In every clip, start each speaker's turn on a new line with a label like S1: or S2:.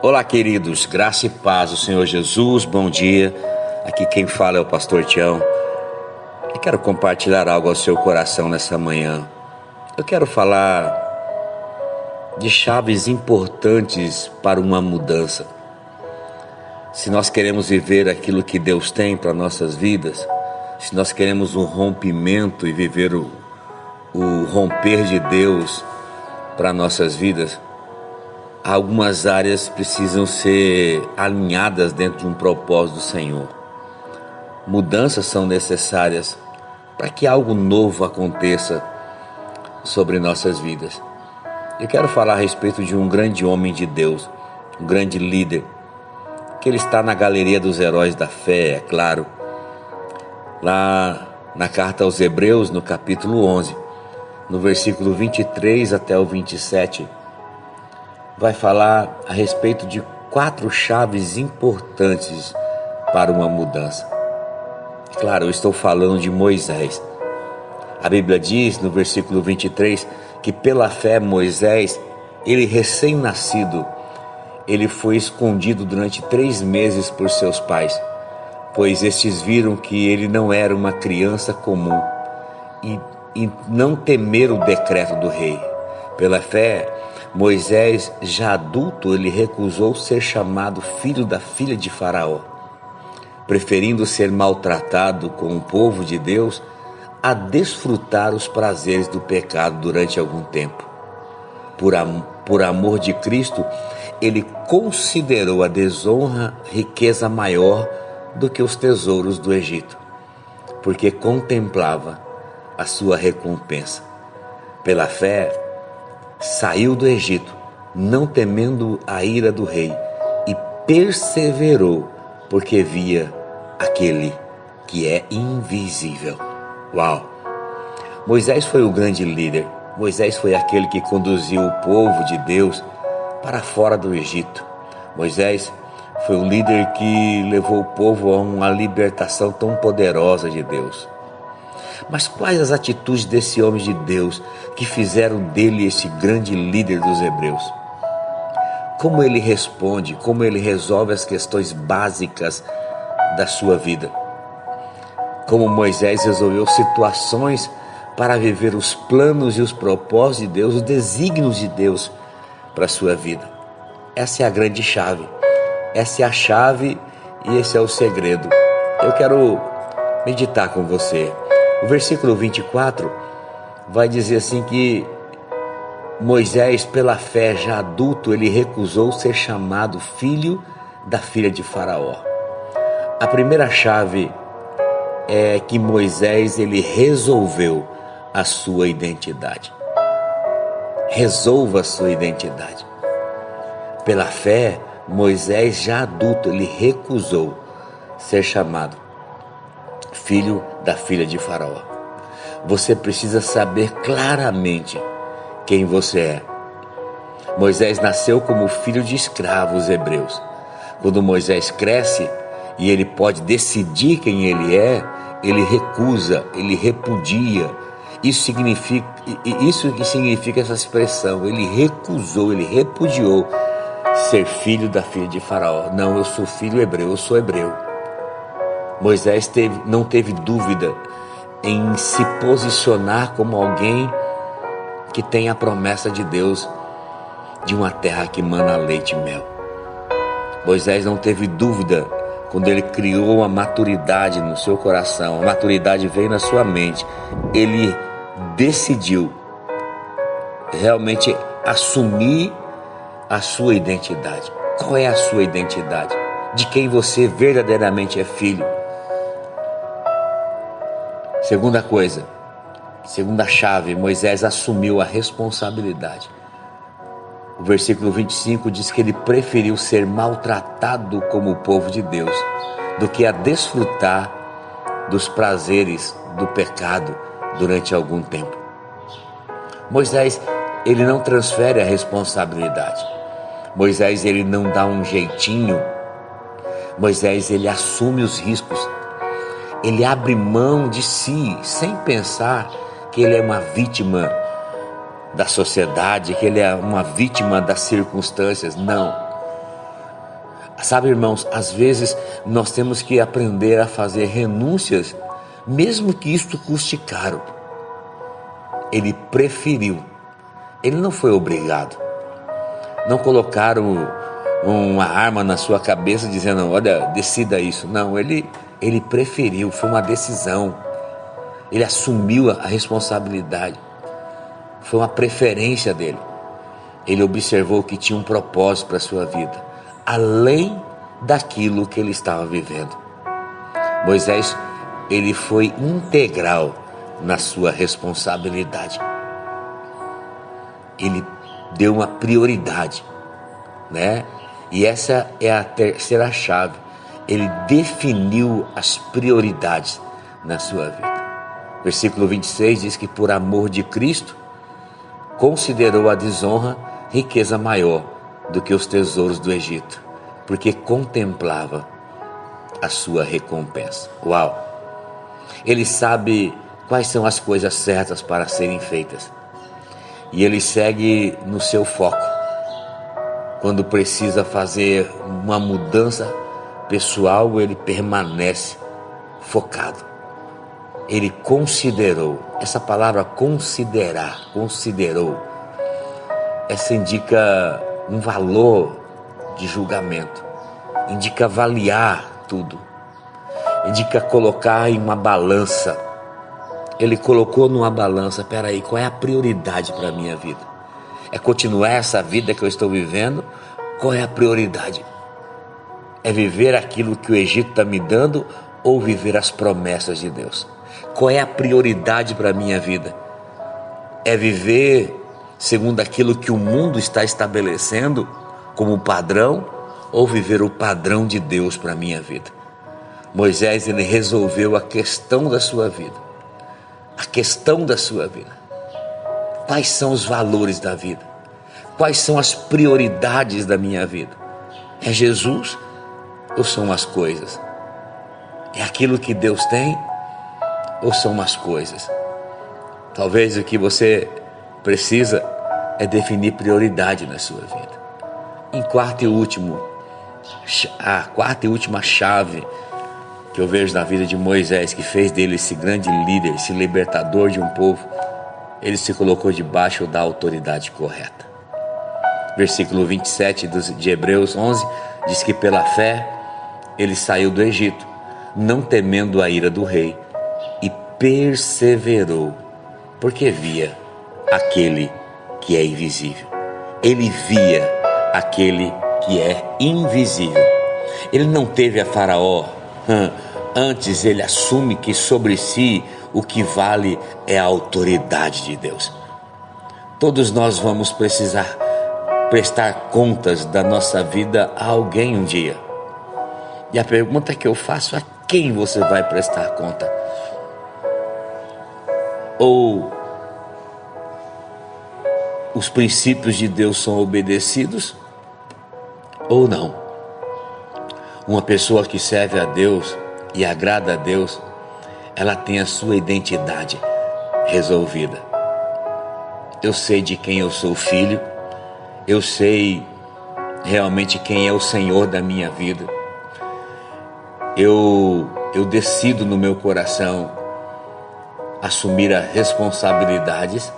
S1: Olá, queridos, graça e paz do Senhor Jesus, bom dia. Aqui quem fala é o pastor Tião. Eu quero compartilhar algo ao seu coração nessa manhã. Eu quero falar de chaves importantes para uma mudança. Se nós queremos viver aquilo que Deus tem para nossas vidas, se nós queremos um rompimento e viver o romper de Deus para nossas vidas, algumas áreas precisam ser alinhadas dentro de um propósito do Senhor. Mudanças são necessárias para que algo novo aconteça sobre nossas vidas. Eu quero falar a respeito de um grande homem de Deus, um grande líder, que ele está na galeria dos heróis da fé, é claro. Lá na carta aos Hebreus, no capítulo 11, no versículo 23 até o 27, vai falar a respeito de 4 chaves importantes para uma mudança. Claro, eu estou falando de Moisés. A Bíblia diz no versículo 23 que pela fé Moisés, ele recém-nascido, ele foi escondido durante 3 meses por seus pais, pois estes viram que ele não era uma criança comum e não temeram o decreto do rei. Pela fé, Moisés, já adulto, ele recusou ser chamado filho da filha de Faraó, preferindo ser maltratado com o povo de Deus a desfrutar os prazeres do pecado durante algum tempo. Por amor de Cristo, ele considerou a desonra riqueza maior do que os tesouros do Egito, porque contemplava a sua recompensa. Pela fé, saiu do Egito, não temendo a ira do rei, e perseverou, porque via aquele que é invisível. Uau! Moisés foi o grande líder. Moisés foi aquele que conduziu o povo de Deus para fora do Egito. Moisés foi o líder que levou o povo a uma libertação tão poderosa de Deus. Mas quais as atitudes desse homem de Deus que fizeram dele esse grande líder dos hebreus? Como ele responde, como ele resolve as questões básicas da sua vida? Como Moisés resolveu situações para viver os planos e os propósitos de Deus, os desígnios de Deus para a sua vida. Essa é a grande chave. Essa é a chave e esse é o segredo. Eu quero meditar com você. O versículo 24 vai dizer assim que Moisés, pela fé já adulto, ele recusou ser chamado filho da filha de Faraó. A primeira chave é que Moisés, ele resolveu a sua identidade. Resolva a sua identidade. Pela fé, Moisés, já adulto, ele recusou ser chamado filho da filha de Faraó. Você precisa saber claramente quem você é. Moisés nasceu como filho de escravos hebreus. Quando Moisés cresce e ele pode decidir quem ele é, ele recusa, ele repudia. Isso que significa essa expressão. Ele recusou, ele repudiou ser filho da filha de Faraó. Não, eu sou filho hebreu, eu sou hebreu. Moisés não teve dúvida em se posicionar como alguém que tem a promessa de Deus de uma terra que mana leite e mel. Moisés não teve dúvida quando ele criou a maturidade no seu coração, a maturidade veio na sua mente. Ele decidiu realmente assumir a sua identidade. Qual é a sua identidade? De quem você verdadeiramente é filho? Segunda chave, Moisés assumiu a responsabilidade. O versículo 25 diz que ele preferiu ser maltratado como o povo de Deus do que a desfrutar dos prazeres do pecado durante algum tempo. Moisés, ele não transfere a responsabilidade. Moisés, ele não dá um jeitinho. Moisés, ele assume os riscos. Ele abre mão de si, sem pensar que ele é uma vítima da sociedade, que ele é uma vítima das circunstâncias. Não. Sabe, irmãos, às vezes nós temos que aprender a fazer renúncias, mesmo que isto custe caro. Ele preferiu, ele não foi obrigado. Não colocaram uma arma na sua cabeça dizendo, olha, decida isso. Não, ele preferiu, foi uma decisão. Ele assumiu a responsabilidade. Foi uma preferência dele. Ele observou que tinha um propósito para a sua vida, além daquilo que ele estava vivendo. Moisés, ele foi integral na sua responsabilidade. Ele deu uma prioridade, né? E essa é a terceira chave. Ele definiu as prioridades na sua vida. Versículo 26 diz que por amor de Cristo, considerou a desonra riqueza maior do que os tesouros do Egito, porque contemplava a sua recompensa. Uau! Ele sabe quais são as coisas certas para serem feitas. E ele segue no seu foco. Quando precisa fazer uma mudança pessoal, ele permanece focado. Ele considerou. Essa palavra considerar, considerou, essa indica um valor de julgamento. Indica avaliar tudo. Indica colocar em uma balança. Ele colocou numa balança, peraí, qual é a prioridade para a minha vida? É continuar essa vida que eu estou vivendo? Qual é a prioridade? É viver aquilo que o Egito está me dando ou viver as promessas de Deus? Qual é a prioridade para a minha vida? É viver segundo aquilo que o mundo está estabelecendo como padrão ou viver o padrão de Deus para a minha vida? Moisés, ele resolveu a questão da sua vida. A questão da sua vida. Quais são os valores da vida? Quais são as prioridades da minha vida? É Jesus ou são as coisas? É aquilo que Deus tem ou são as coisas? Talvez o que você precisa é definir prioridade na sua vida. A quarta e última chave que eu vejo na vida de Moisés, que fez dele esse grande líder, esse libertador de um povo, ele se colocou debaixo da autoridade correta. Versículo 27 de Hebreus 11 diz que pela fé ele saiu do Egito, não temendo a ira do rei, e perseverou, porque via aquele que é invisível. Ele via aquele que é invisível. Ele não teve a Faraó. Antes ele assume que sobre si o que vale é a autoridade de Deus. Todos nós vamos precisar prestar contas da nossa vida a alguém um dia. E a pergunta que eu faço é: a quem você vai prestar conta? Ou os princípios de Deus são obedecidos ou não? Uma pessoa que serve a Deus e agrada a Deus, ela tem a sua identidade resolvida. Eu sei de quem eu sou filho, eu sei realmente quem é o Senhor da minha vida. Eu decido no meu coração assumir as responsabilidades.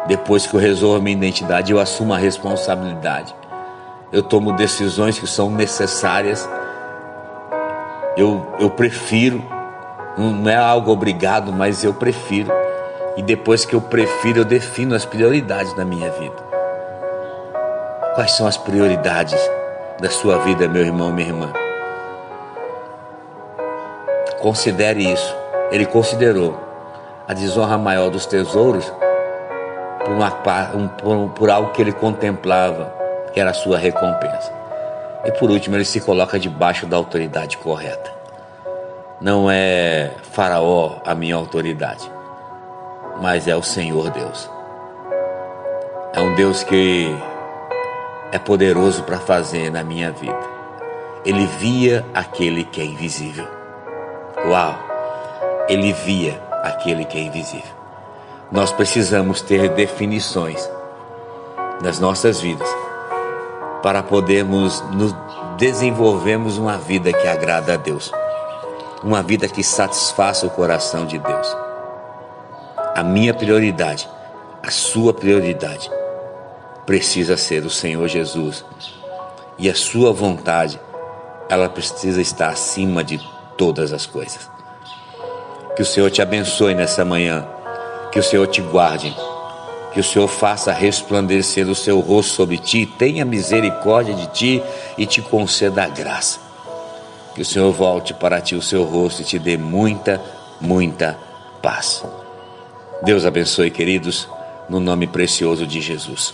S1: Depois que eu resolvo a minha identidade, eu assumo a responsabilidade. Eu tomo decisões que são necessárias. Eu prefiro, não é algo obrigado, mas eu prefiro. E depois que eu prefiro, eu defino as prioridades da minha vida. Quais são as prioridades da sua vida, meu irmão, minha irmã? Considere isso. Ele considerou a desonra maior dos tesouros por algo que ele contemplava, que era a sua recompensa. E por último, ele se coloca debaixo da autoridade correta. Não é Faraó a minha autoridade, mas é o Senhor Deus. É um Deus que é poderoso para fazer na minha vida. Ele via aquele que é invisível. Uau! Ele via aquele que é invisível. Nós precisamos ter definições nas nossas vidas para podermos nos desenvolvermos uma vida que agrada a Deus, uma vida que satisfaça o coração de Deus. A minha prioridade, a sua prioridade, precisa ser o Senhor Jesus, e a sua vontade, ela precisa estar acima de todas as coisas. Que o Senhor te abençoe nessa manhã, que o Senhor te guarde, que o Senhor faça resplandecer o seu rosto sobre ti, tenha misericórdia de ti e te conceda a graça. Que o Senhor volte para ti o seu rosto e te dê muita, muita paz. Deus abençoe, queridos, no nome precioso de Jesus.